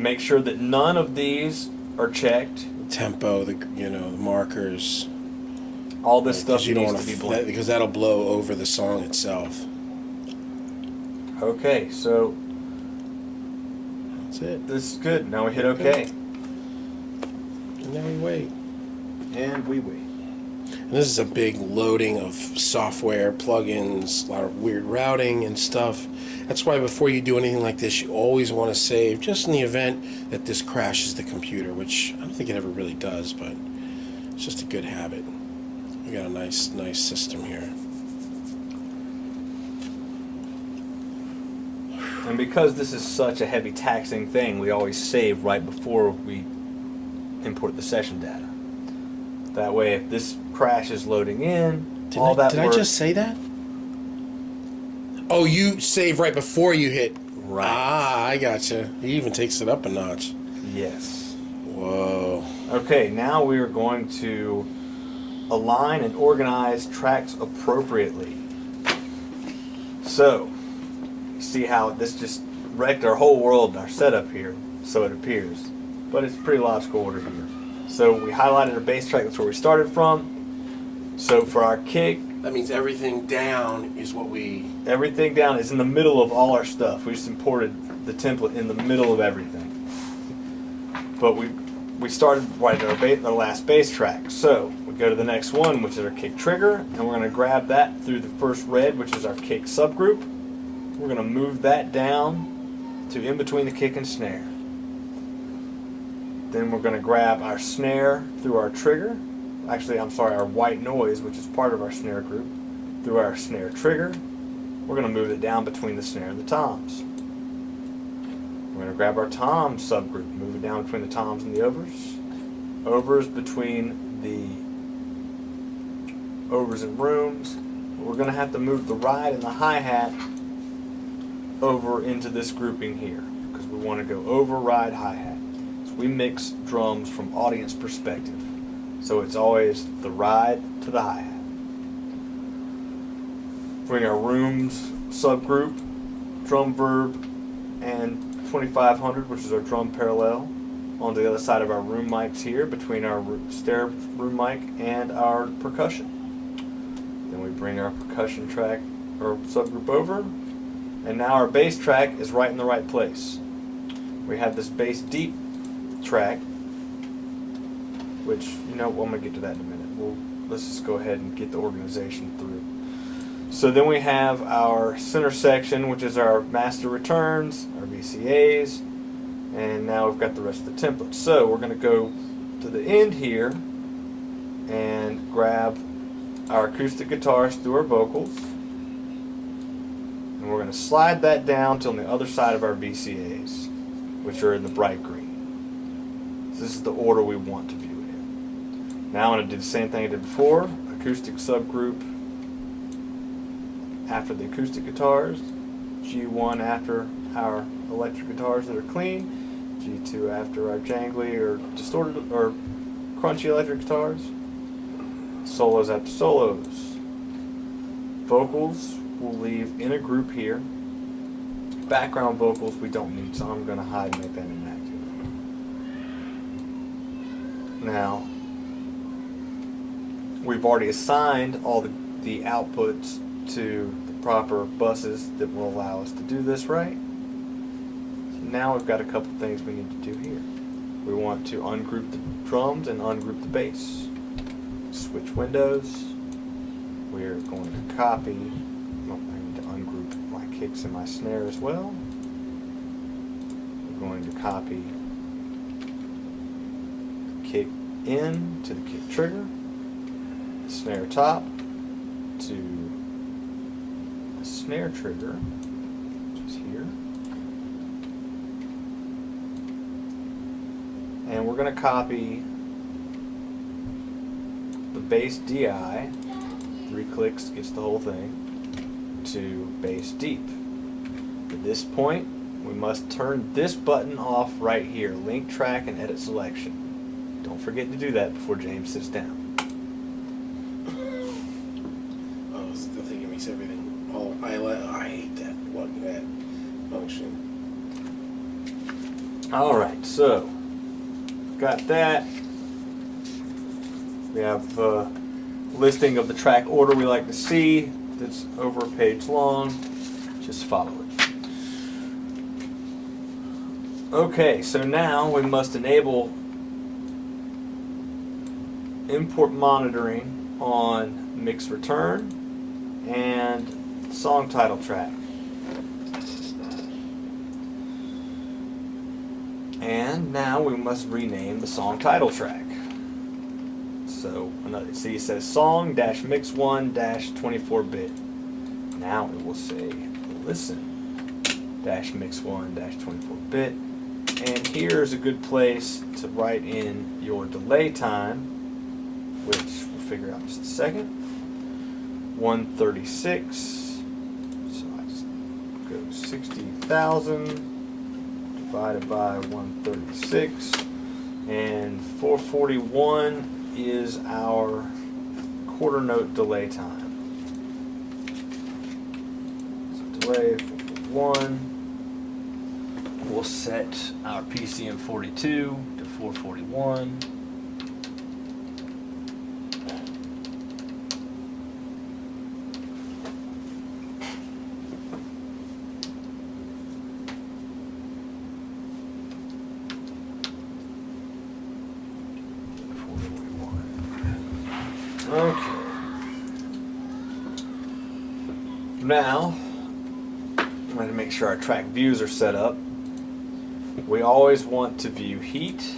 Make sure that none of these are checked. Tempo, the markers. All this stuff you don't needs want to be blank. because that'll blow over the song itself. Okay, so That's it. this is good. Now we hit OK. And then we wait. And we wait. And this is a big loading of software, plugins, a lot of weird routing and stuff. That's why before you do anything like this, you always want to save, just in the event that this crashes the computer, which I don't think it ever really does, but it's just a good habit. We got a nice system here. And because this is such a heavy taxing thing, we always save right before we import the session data. That way, if this crashes loading in, Did I just say that? Oh, you save right before you hit. Right. Ah, I gotcha. He even takes it up a notch. Yes. Whoa. Okay, now we are going to align and organize tracks appropriately. So, see how this just wrecked our whole world and our setup here, so it appears. But it's pretty logical order here. So we highlighted our bass track, that's where we started from. So for our kick, That means everything down is what we... everything down is in the middle of all our stuff. We just imported the template in the middle of everything. But we started right at our last bass track. So we go to the next one, which is our kick trigger, and we're going to grab that through the first red, which is our kick subgroup. We're going to move that down to in between the kick and snare. Then we're going to grab our snare through our trigger. Actually, I'm sorry, our white noise, which is part of our snare group, through our snare trigger. We're going to move it down between the snare and the toms. We're going to grab our tom subgroup, move it down between the toms and the overs. Overs between the overs and rooms. We're going to have to move the ride and the hi-hat over into this grouping here, because we want to go over, ride, hi-hat. So we mix drums from audience perspective. So it's always the ride to the hi-hat. Bring our rooms subgroup, drum verb, and 2500, which is our drum parallel, on the other side of our room mics here, between our snare room mic and our percussion. Then we bring our percussion track or subgroup over, and now our bass track is right in the right place. We have this bass deep track, which, I'm going to get to that in a minute. Let's just go ahead and get the organization through. So then we have our center section, which is our master returns, our VCAs, and now we've got the rest of the templates. So we're going to go to the end here and grab our acoustic guitars through our vocals, and we're going to slide that down to on the other side of our VCAs, which are in the bright green. So this is the order we want to view it in. Now I'm going to do the same thing I did before. Acoustic subgroup after the acoustic guitars, G1 after our electric guitars that are clean, G2 after our jangly or distorted or crunchy electric guitars, solos after solos. Vocals we'll leave in a group here. Background vocals we don't need, so I'm going to hide and make that inactive. Now, we've already assigned all the outputs to the proper buses that will allow us to do this right. So now we've got a couple things we need to do here. We want to ungroup the drums and ungroup the bass. Switch windows. We're going to copy. I need to ungroup my kicks and my snare as well. We're going to copy the kick in to the kick trigger, snare top to the snare trigger, which is here. And we're going to copy the bass DI, 3 clicks gets the whole thing, to bass deep. At this point, we must turn this button off right here, link track and edit selection. Don't forget to do that before James sits down. Oh, it's the thing that makes everything all... I hate that function. Alright, so got that. We have a listing of the track order we like to see. That's over a page long. Just follow it. Okay, so now we must enable import monitoring on mix return and song title track. And now we must rename the song title track. So see, it says song mix 1 24-bit. Now it will say listen mix 1 24-bit. And here's a good place to write in your delay time, which we'll figure out in just a second. 136. So I just go 60,000 divided by 136, and 441 is our quarter note delay time. So delay 441. We'll set our PCM 42 to 441. Okay. Now, I'm going to make sure our track views are set up. We always want to view heat,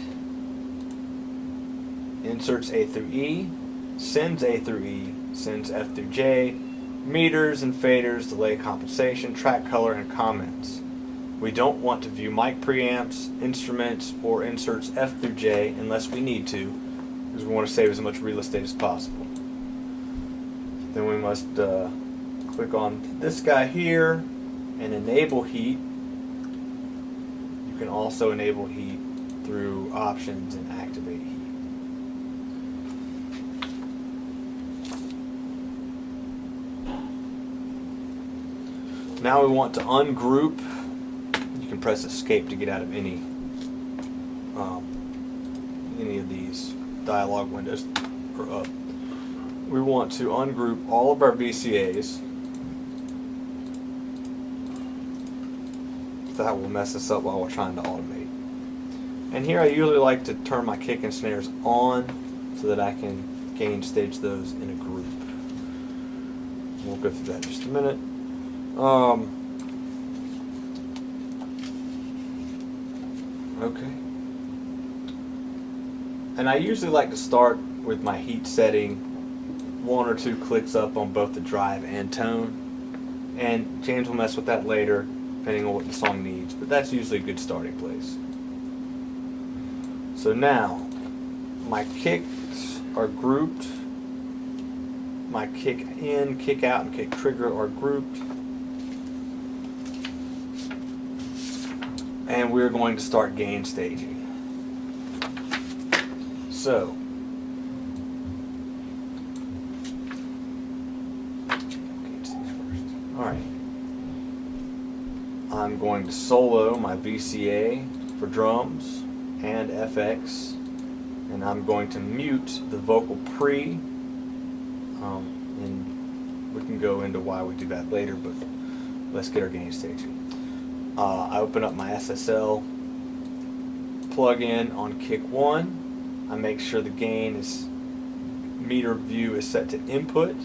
inserts A through E, sends A through E, sends F through J, meters and faders, delay compensation, track color, and comments. We don't want to view mic preamps, instruments, or inserts F through J unless we need to, because we want to save as much real estate as possible. Then we must click on this guy here and enable heat. You can also enable heat through options and activate heat. Now we want to ungroup. You can press escape to get out of any of these dialog windows or up. We want to ungroup all of our VCAs. That will mess us up while we're trying to automate. And here I usually like to turn my kick and snares on so that I can gain stage those in a group. We'll go through that in just a minute. Okay. And I usually like to start with my heat setting 1 or 2 clicks up on both the drive and tone. And James will mess with that later, depending on what the song needs, but that's usually a good starting place. So now, my kicks are grouped. My kick in, kick out, and kick trigger are grouped. And we're going to start gain staging. So, alright. I'm going to solo my VCA for drums and FX, and I'm going to mute the vocal pre, and we can go into why we do that later, but let's get our gain staging. I open up my SSL plug-in on kick 1. I make sure the gain is meter view is set to input,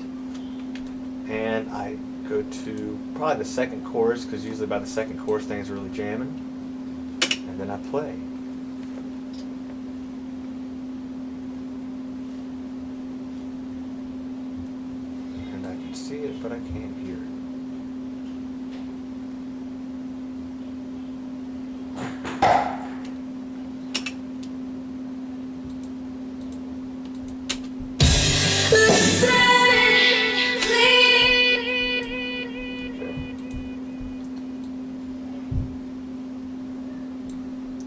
and I go to probably the second chorus, because usually by the second chorus things are really jamming, and then I play. And I can see it, but I can't hear it.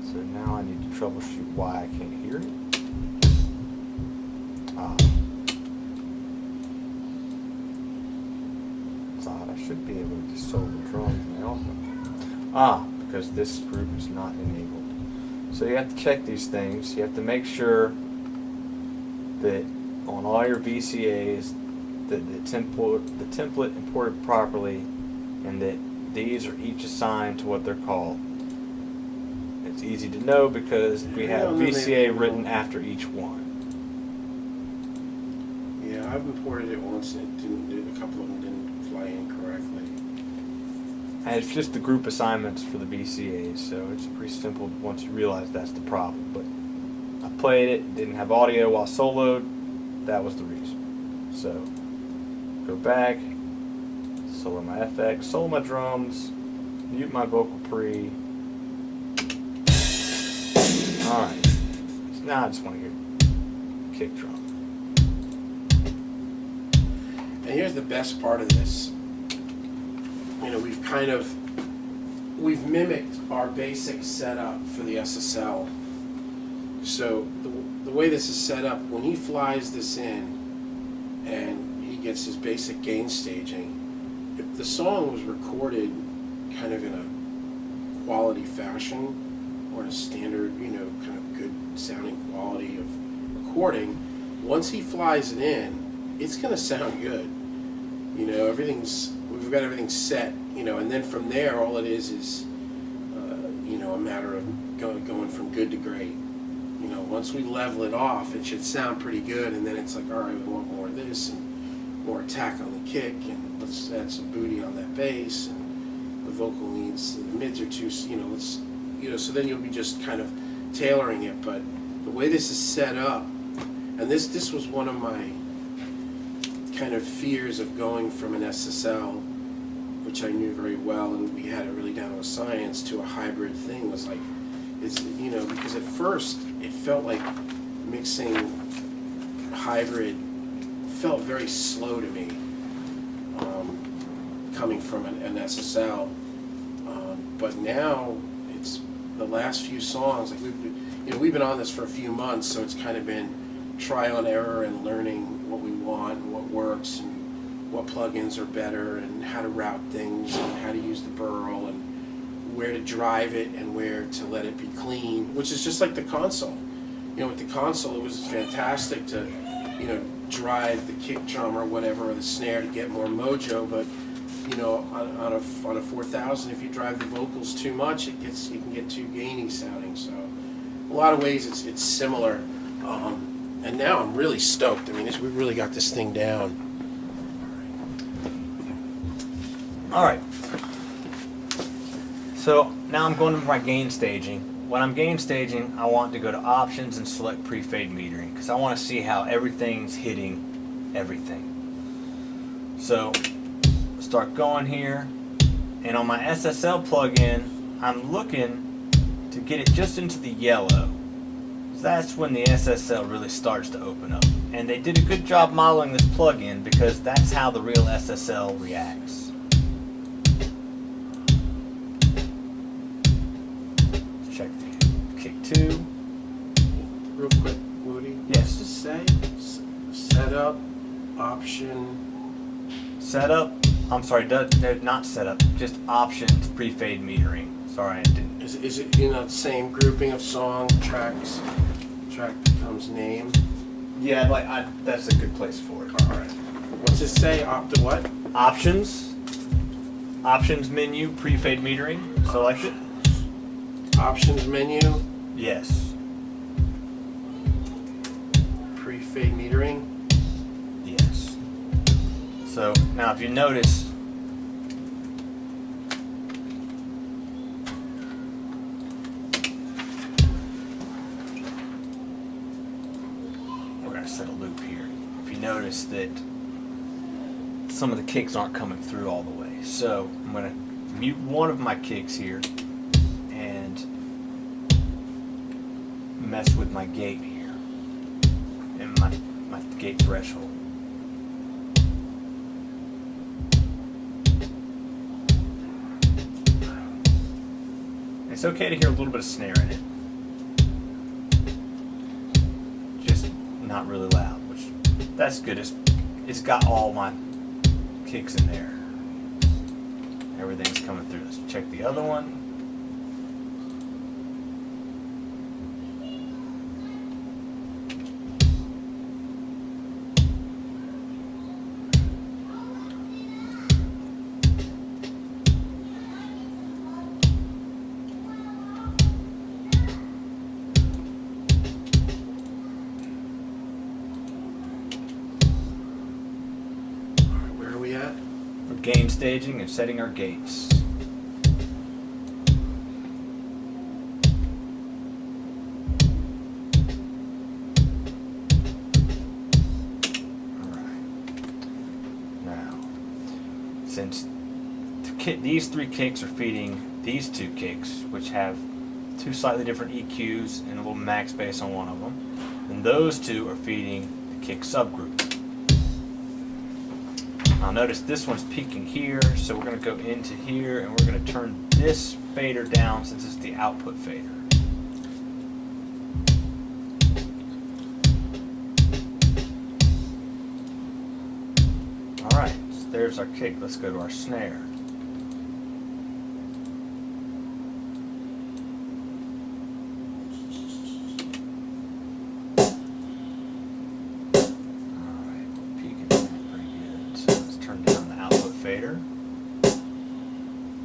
So now I need to troubleshoot why I can't hear it. It's odd. I should be able to just solo drums and they also. Because this group is not enabled. So you have to check these things. You have to make sure that on all your VCAs that the template imported properly, and that these are each assigned to what they're called. It's easy to know because we have VCA written after each one. Yeah, I've imported it once and a couple of them didn't fly in correctly. And it's just the group assignments for the VCAs, so it's pretty simple once you realize that's the problem. But I played it, didn't have audio while soloed, that was the reason. So, go back, solo my FX, solo my drums, mute my vocal pre. Alright, so now I just want to hear kick drum. And here's the best part of this. You know, we've mimicked our basic setup for the SSL. So the way this is set up, when he flies this in and he gets his basic gain staging, if the song was recorded kind of in a quality fashion, or in a standard, you know, kind of good sounding quality of recording, once he flies it in, it's going to sound good. You know, we've got everything set, you know, and then from there, all it is, you know, a matter of going from good to great. You know, once we level it off, it should sound pretty good, and then it's like, all right, we want more of this, and more attack on the kick, and let's add some booty on that bass, and the vocal needs, the mids are too, you know, so then you'll be just kind of tailoring it, but the way this is set up, and this was one of my kind of fears of going from an SSL, which I knew very well, and we had it really down to a science, to a hybrid thing, was like, you know, because at first it felt like mixing hybrid felt very slow to me, coming from an SSL, but now it's the last few songs, like we've been on this for a few months, so it's kind of been trial and error and learning what we want and what works and what plugins are better and how to route things and how to use the burl and where to drive it and where to let it be clean, which is just like the console. You know, with the console, it was fantastic to, you know, drive the kick drum or whatever, or the snare to get more mojo, but you know, on a 4000, if you drive the vocals too much, it can get too gainy sounding. So, a lot of ways it's similar. And now I'm really stoked. I mean, we really got this thing down. All right. So now I'm going to my gain staging. When I'm gain staging, I want to go to options and select pre-fade metering because I want to see how everything's hitting everything. So start going here, and on my SSL plugin, I'm looking to get it just into the yellow. That's when the SSL really starts to open up. And they did a good job modeling this plugin because that's how the real SSL reacts. Let's check the kick 2. Real quick, Woody. Yes. What's it say? Setup, option. Setup. I'm sorry, not setup. Just options, pre-fade metering. Sorry, I didn't. Is it in the same grouping of song tracks? Track becomes name. Yeah, that's a good place for it. All right. What's it say? Opt to what? Options. Options menu, pre-fade metering. Select it. Options menu. Yes. Pre-fade metering. Yes. So now if you notice, we're going to set a loop here. If you notice that some of the kicks aren't coming through all the way. So I'm going to mute one of my kicks here and mess with my gate here and my gate threshold. It's okay to hear a little bit of snare in it. Just not really loud, which that's good. It's got all my kicks in there. Everything's coming through. Let's check the other one. gain staging and setting our gates. Since these 3 kicks are feeding these 2 kicks, which have 2 slightly different EQs and a little max bass on one of them, and those 2 are feeding the kick subgroup. Now notice this one's peaking here, so we're going to go into here and we're going to turn this fader down since it's the output fader. Alright, so there's our kick. Let's go to our snare. Alright, we're peaking pretty good. So let's turn down the output fader.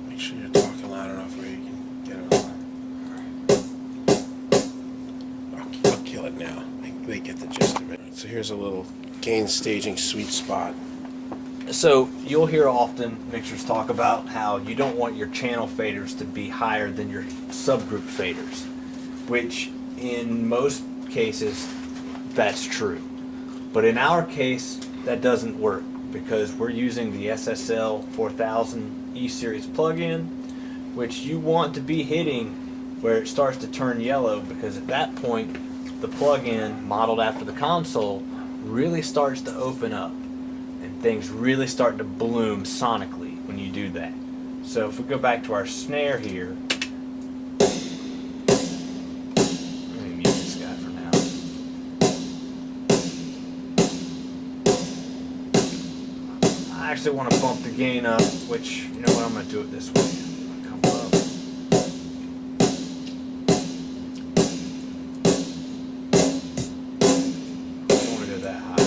Make sure you're talking loud enough where you can get it on. I'll kill it now. They get the gist of it. So here's a little gain staging sweet spot. So you'll hear often mixers talk about how you don't want your channel faders to be higher than your subgroup faders, which in most cases that's true. But in our case that doesn't work because we're using the SSL 4000 E-Series plugin, which you want to be hitting where it starts to turn yellow, because at that point the plugin modeled after the console really starts to open up. Things really start to bloom sonically when you do that. So if we go back to our snare here, let me mute this guy for now. I actually want to bump the gain up, which, you know what, I'm going to do it this way. Come up. I don't want to go that high, but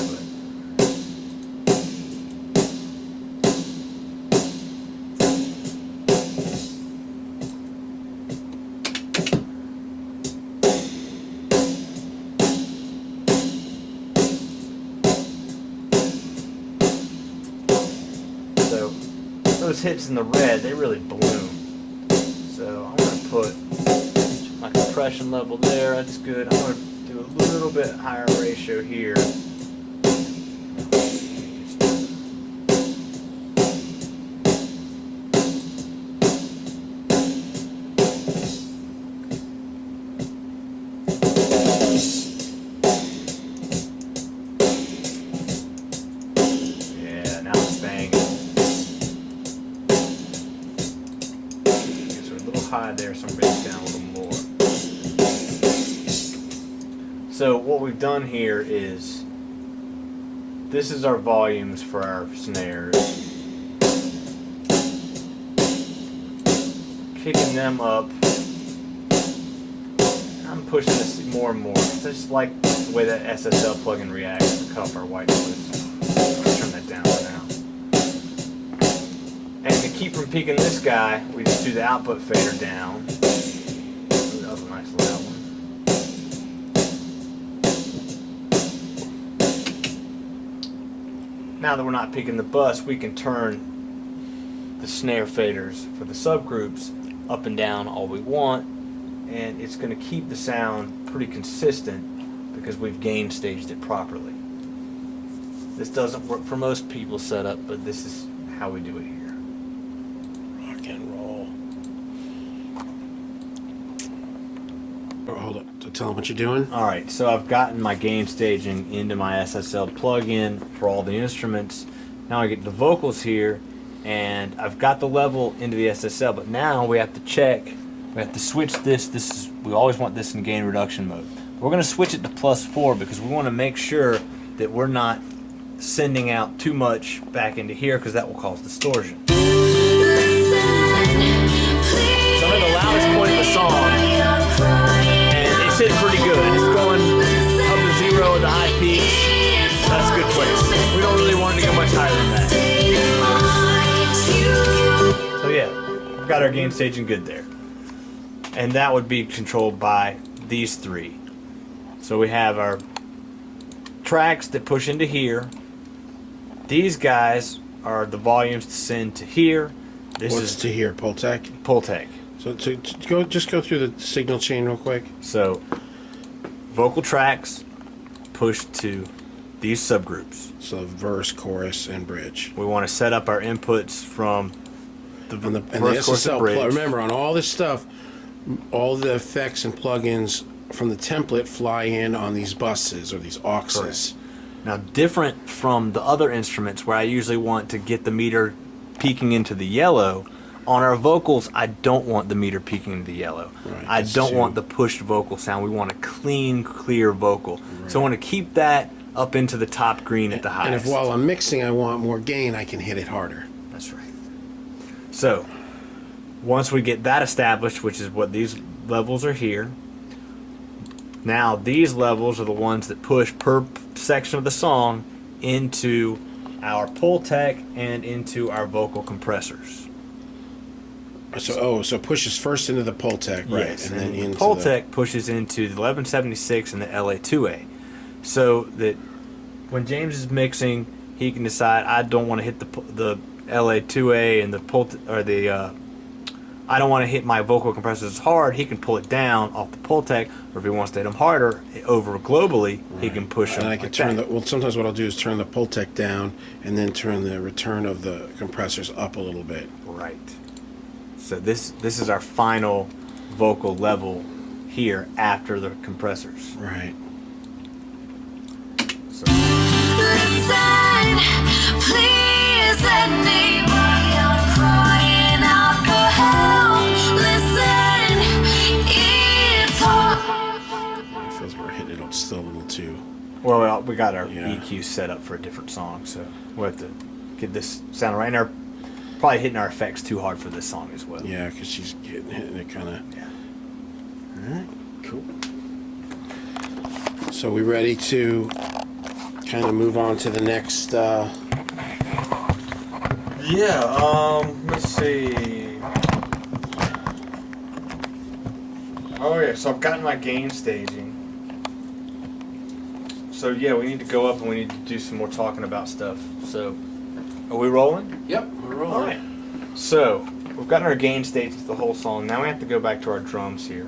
those hits in the red, they really bloom. So I'm going to put my compression level there, that's good. I'm going to do a little bit higher ratio here. Yeah, now it's banging. High there, so I'm bringing it down a little more. So what we've done here is, this is our volumes for our snares. Kicking them up. I'm pushing this more and more. It's just like the way that SSL plugin reacts to cut off our white noise. Turn that down for now. And to keep from peaking this guy, we just do the output fader down. Ooh, that was a nice loud one. Now that we're not peaking the bus, we can turn the snare faders for the subgroups up and down all we want, and it's going to keep the sound pretty consistent because we've gain staged it properly. This doesn't work for most people's setup, but this is how we do it here. Rock and roll. Oh, hold up. So tell them what you're doing. Alright, so I've gotten my gain staging into my SSL plugin for all the instruments. Now I get the vocals here, and I've got the level into the SSL, but now we have to check, we have to switch this. We always want this in gain reduction mode. We're going to switch it to +4 because we want to make sure that we're not sending out too much back into here, because that will cause distortion. So I'm at the loudest point of the song, and it's hitting pretty good. It's going up to 0 at the high peak. That's a good place. We don't really want it to go much higher than that. So yeah, we've got our gain staging good there. And that would be controlled by these 3. So we have our tracks that push into here. These guys are the volumes to send to here. This What's is to here? Pultec? Pultec. So just go through the signal chain real quick. So vocal tracks push to these subgroups. So verse, chorus, and bridge. We want to set up our inputs from the And the verse, chorus, and SSL bridge. remember, on all this stuff, all the effects and plugins from the template fly in on these buses or these auxes. Correct. Now, different from the other instruments where I usually want to get the meter peeking into the yellow, on our vocals, I don't want the meter peeking into the yellow. Right, I that's don't too- want the pushed vocal sound. We want a clean, clear vocal. Right. So I want to keep that up into the top green at the highest. And if while I'm mixing I want more gain, I can hit it harder. That's right. So, once we get that established, which is what these levels are here, now these levels are the ones that push per section of the song into our Pultec and into our vocal compressors. So it pushes first into the Pultec, right? Yes, and then the into Pultec pushes into the 1176 and the LA2A, so that when James is mixing, he can decide I don't want to hit the LA2A and the I don't want to hit my vocal compressors as hard. He can pull it down off the Pultec, or if he wants to hit them harder over globally, he can push them. And I can like turn that. sometimes what I'll do is turn the Pultec down and then turn the return of the compressors up a little bit. Right. So this is our final vocal level here after the compressors. Right. So, Listen, please anybody, I'm crying out for help. Listen, it's hard. It feels like we're hitting it still a little too. well, we got our Yeah. EQ set up for a different song, so we'll have to get this sound right. And our probably hitting our effects too hard for this song as well. Yeah, because she's hitting it kind of. Yeah. All right, cool. So we ready to kind of move on to the next? Let's see. Oh yeah, so I've gotten my gain staging. So yeah, we need to go up and we need to do some more talking about stuff. So, are we rolling? Yep, we're rolling. All right. So we've gotten our gain stages the whole song. Now we have to go back to our drums here.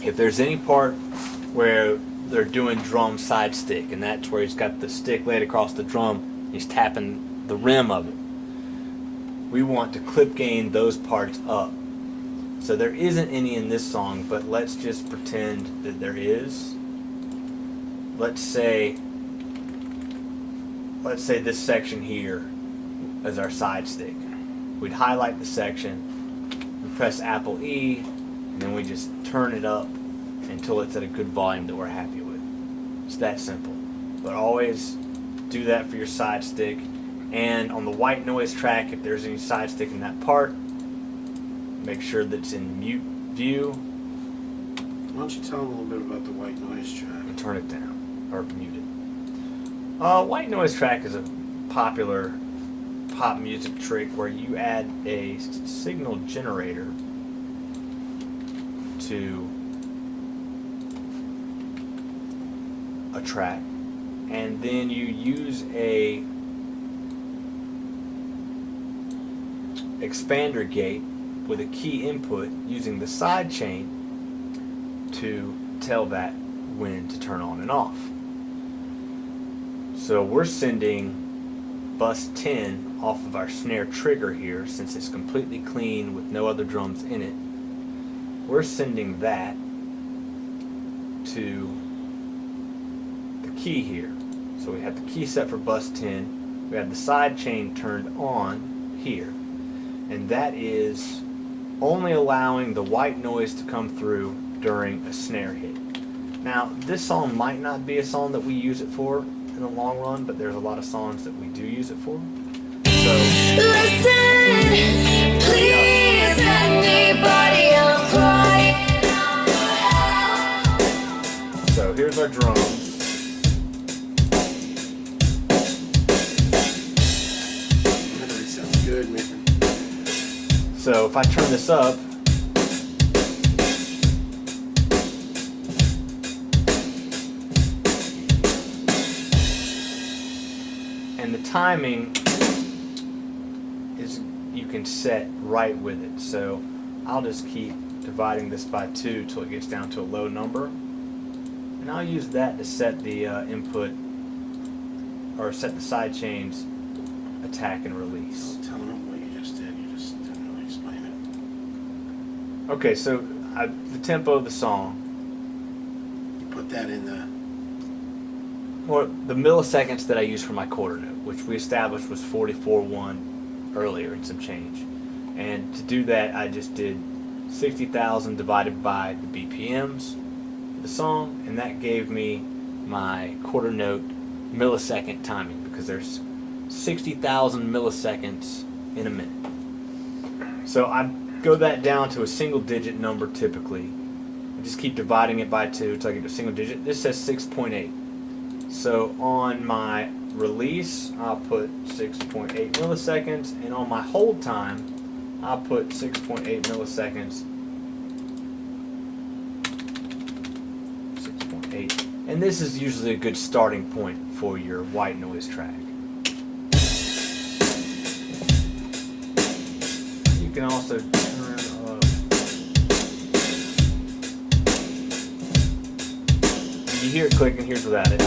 If there's any part where they're doing drum side stick, and that's where he's got the stick laid across the drum, he's tapping the rim of it. We want to clip gain those parts up. So there isn't any in this song, but let's just pretend that there is. Let's say this section here is our side stick. We'd highlight the section, we press Apple E, and then we just turn it up until it's at a good volume that we're happy with. It's that simple. But always do that for your side stick. And on the white noise track, if there's any side stick in that part, make sure that it's in mute view Why don't you tell them a little bit about the white noise track? and turn it down or mute it. White noise track is a popular pop music trick where you add a signal generator to a track, and then you use a expander gate with a key input using the side chain to tell that when to turn on and off. So we're sending bus 10 off of our snare trigger here, since it's completely clean with no other drums in it. We're sending that to the key here. So we have the key set for bus 10. We have the side chain turned on here. And that is only allowing the white noise to come through during a snare hit. Now, this song might not be a song that we use it for in the long run, but there's a lot of songs that we do use it for. So, Listen, please anybody, I'm crying out for help. so here's our drums. That sounds good, man. So if I turn this up, And the timing is you can set right with it. So I'll just keep dividing this by 2 till it gets down to a low number. And I'll use that to set the input, or set the side chains attack and release. Don't tell them what you just did. You just didn't really explain it. Okay, so the tempo of the song, You put that in the... or the milliseconds that I use for my quarter note, which we established was 44.1 earlier and some change. And to do that, I just did 60,000 divided by the BPMs for the song, and that gave me my quarter note millisecond timing, because there's 60,000 milliseconds in a minute. So I go that down to a single digit number typically. I just keep dividing it by 2 until I get to a single digit. This says 6.8. So on my release, I'll put 6.8 milliseconds, and on my hold time, I'll put 6.8 milliseconds. 6.8. And this is usually a good starting point for your white noise track. You can also turn up. You hear it click, and here's without it.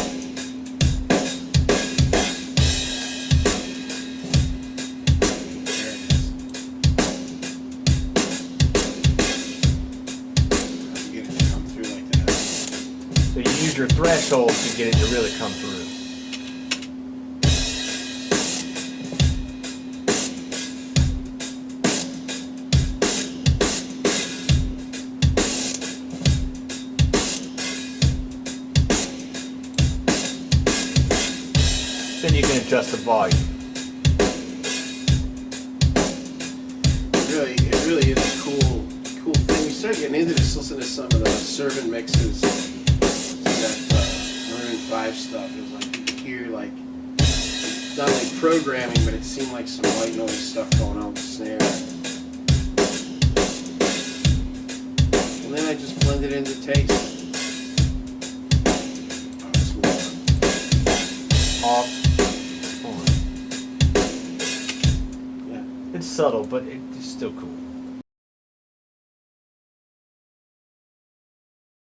Your threshold to get it to really come through. Then you can adjust the volume. It really is a cool thing. We started getting into this, listen to some of the servant mixes. That Maroon 5 stuff is like, you could hear like not only programming, but it seemed like some white noise stuff going on with the snare. And then I just blended into taste. Off, on. Yeah. It's subtle, but it's still cool.